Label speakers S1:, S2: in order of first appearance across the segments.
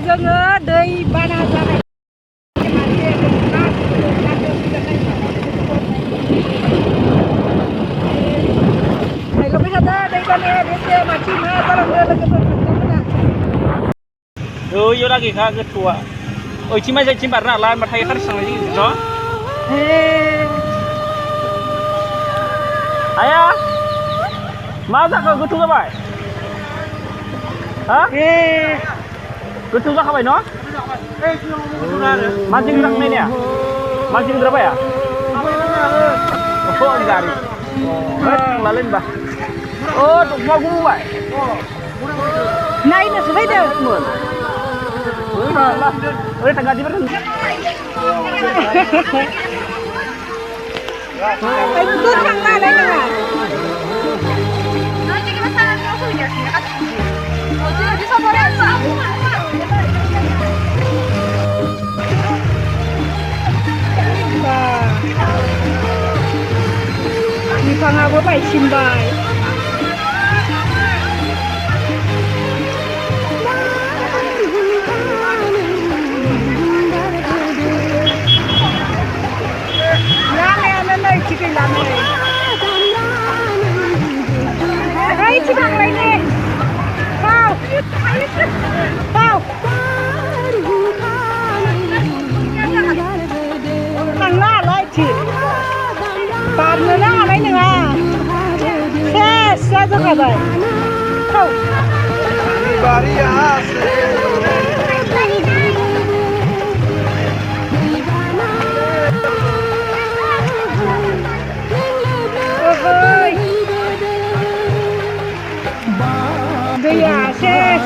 S1: जोङो दै बाना जानाय नायलांबाय थादो दै बानाया बेसे मानसि मा जालांदो लोगोफोर थांदोंमोना
S2: इयाव लागैखा गोथौआ ओइथिं माइ जायथिं बारनो हाला होनबाथाय खारसि थांनाय जायो न' आया मा जाखो गोथौ जाबाय हा गोथौ जाखाबाय न' मानसि गिदिर थांनायनिया मानसि गिदिर बाया गारि थांलालै होनबा दख'मा गुबुबाय
S1: नायनोसो फैदोंमोन
S2: ओरै थांगा दिबार
S1: बेखौथ' थांनो हानाय नङा बिफाङाबो बायसिनबाय लामायानो नै थि गैला नै ओइ थिगांलाय ने बाव बाव थांनो हाला इथि बारनोनो हानाय नङा सेस जाजोबखाबाय थौ दैया सेस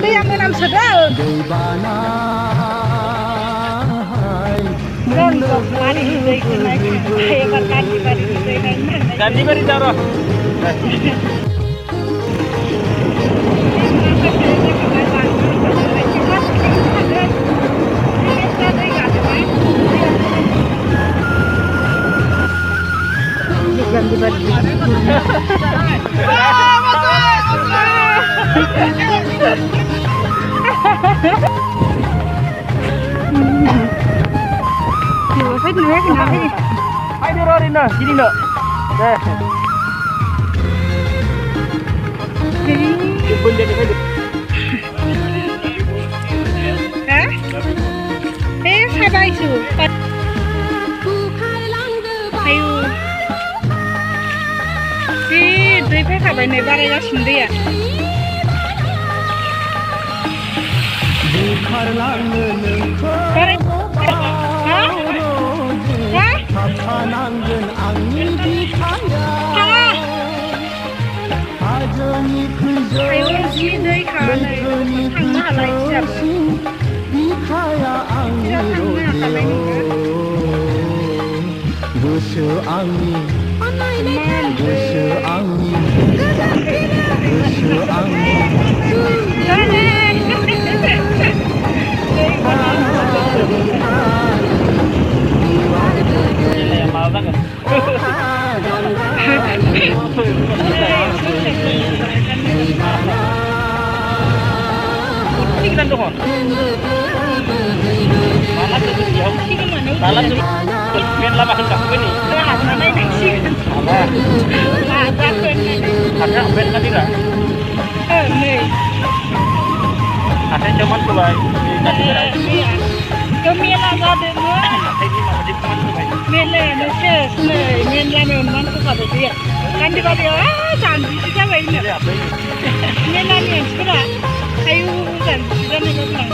S1: दैया मोनामसोदों
S2: गान्दिबारि जारो Ayo rorin dah, gini dah. Pun jadi hidup.
S1: Sabar itu. Ayo. दै फैखाबाय नै बारायगासिनो दैया थांनो हाला
S3: गोसो आंनि गोसो आंनि गोसो आंनि
S2: Tinggal doon. Malah tuh biar lama kan kamu ini. Ada band tadi lah.
S1: Nih.
S2: Ada cuman tuh baik.
S1: Kemian ada demo. Mele, nasi, mele memang tu pada dia. Kan dia kata, cantik juga ini. Mele ni sekarang, ayu cantik juga ni orang.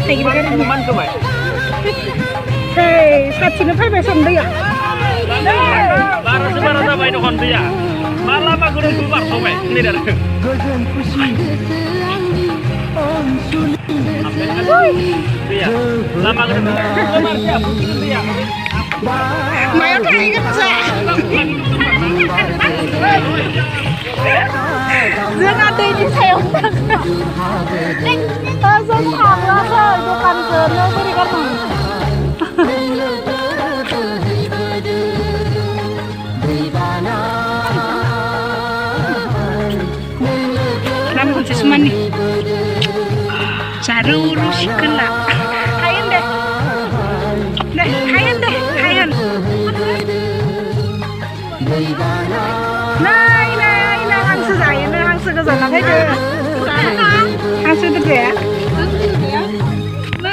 S1: Tekin
S2: Man ke, Mbak?
S1: Hei, sajinya phải besok deh ya.
S2: Baru sampai itu kon ya. Malam aku dulu keluar sampai ini dari. Iya. Lama aku dulu. Keluar siap. Iya.
S1: Mày có thấy cái gì? Dương ăn đi đi theo. Dương hàng ra rồi, tôi cần cơm đâu tôi đi con mày. Làm con chỉ xem đi. Cari urus kena. Hayan deh. Deh, hayan deh, hayan. Này, hàng sư dài, hàng sư cái giờ nó thấy chưa? Hàng sư được kìa.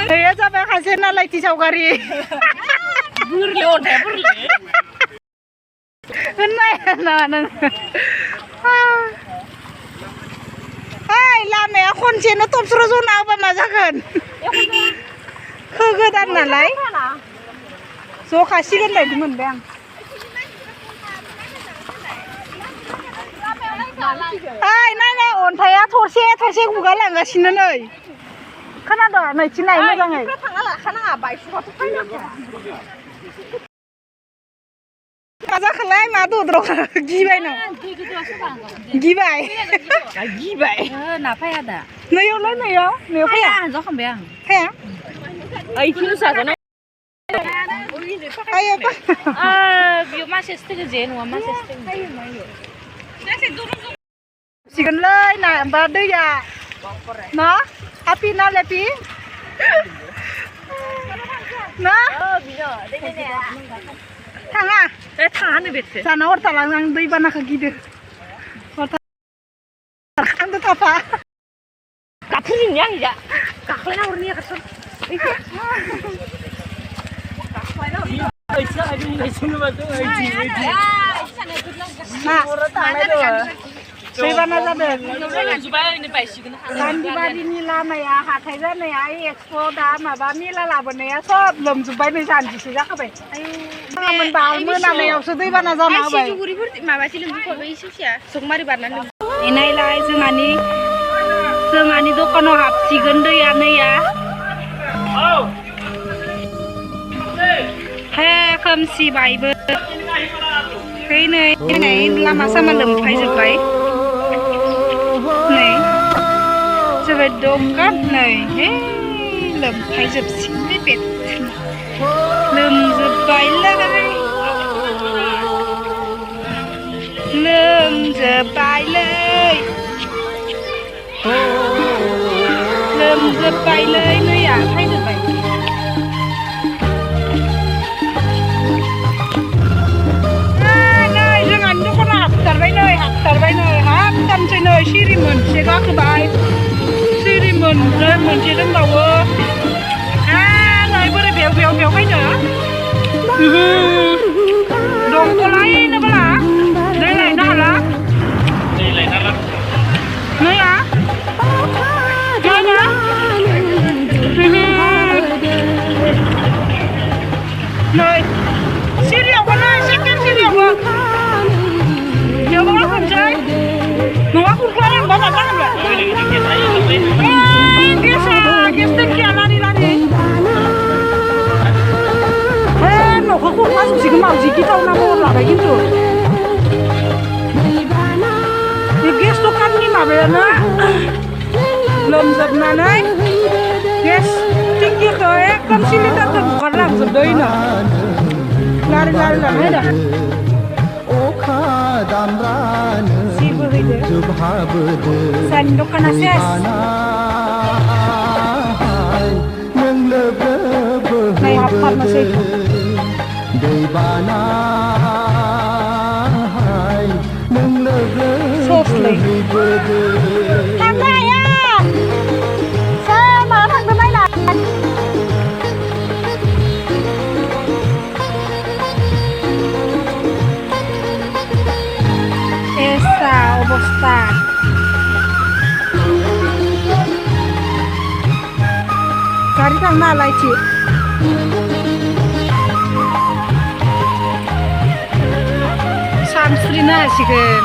S1: Thế sao bé hàng sư nó lại chỉ sau gari?
S2: Burlion deh, burli.
S1: Này, Hai, làm mẹ con trên nó tôm sữa run nào mà ra gần. Khơi đàn là lấy. Số khá xí gần này thì mình đang. Ai, này, ổn thấy á, thôi xe cũng gái làm cái xin nó nơi. Khá nào đỏ này, chín này mới ra ngày. Masa kelai madu terus gibay no. Gibay.
S4: Gibay. Napa ya ada?
S1: Nayo lah nayo. Nayo kaya.
S4: Zo kan bang.
S1: Kaya.
S4: Ay kilo sa ko na.
S1: Ayo pa.
S4: Bio masih setengah jen, masih setengah.
S1: Sigan lai na bade ya. Na? Api na lepi. Na? Thanga.
S4: Tangan ni betul.
S1: Sana orang talang nang doi bana kagide. Orang talang tu apa?
S4: Kapurin yang ya. Kakak nak urnia kasut.
S1: Nah, doi bana jadi.
S4: Supaya ini baik sih.
S1: Kandi bari nila na ya, hatai da na ya, expo da ma ba nila laban na ya, sob lom zubai ni sanji sih ya kabe. Ngamen bal mana na ya, sudai bana zana
S4: Ay,
S1: bay.
S4: si juguri berarti mama sih lembu kau isu sih ya. Sukmari banan lembu.
S1: Inai lai sengani dokano hapsi gende ya na ya.
S2: Oh.
S1: He kamsi bai be. Cái này lama sama lem phai zubai. Này. Zubai dokat này. He lem phai zub sin be bet. Lem zubai lai. Lem zubai lai. Lem zubai lai nữa à, phai zubai. Haftar chơi nơi Sirimun sẽ có cái bài Sirimun rồi mình chỉ đứng đầu nơi bữa đây béo cái nữa đồng có lấy nó bả là đây này nó là
S2: Đây lại nó lắm.
S1: nơi á chơi nhá nơi Sirius con ơi second Sirius con nhiều bác không chơi mà bác không quen bác là bác rồi kia sao kia tên kia la đi nó không có gì cái màu gì cái tao nó là cái gì rồi thì kia số căn đi mà về nữa lầm dập mà đấy yes tính kia rồi con xin lên tao còn làm dập đây nữa la đi hết rồi Sandukan ases. Này học thật mà xí. Seriously. Thằng này à. Sao mà thằng thứ mấy lần? Esa अबस्था गारि थांनो हालायथि सानस्रिनो हासिगोन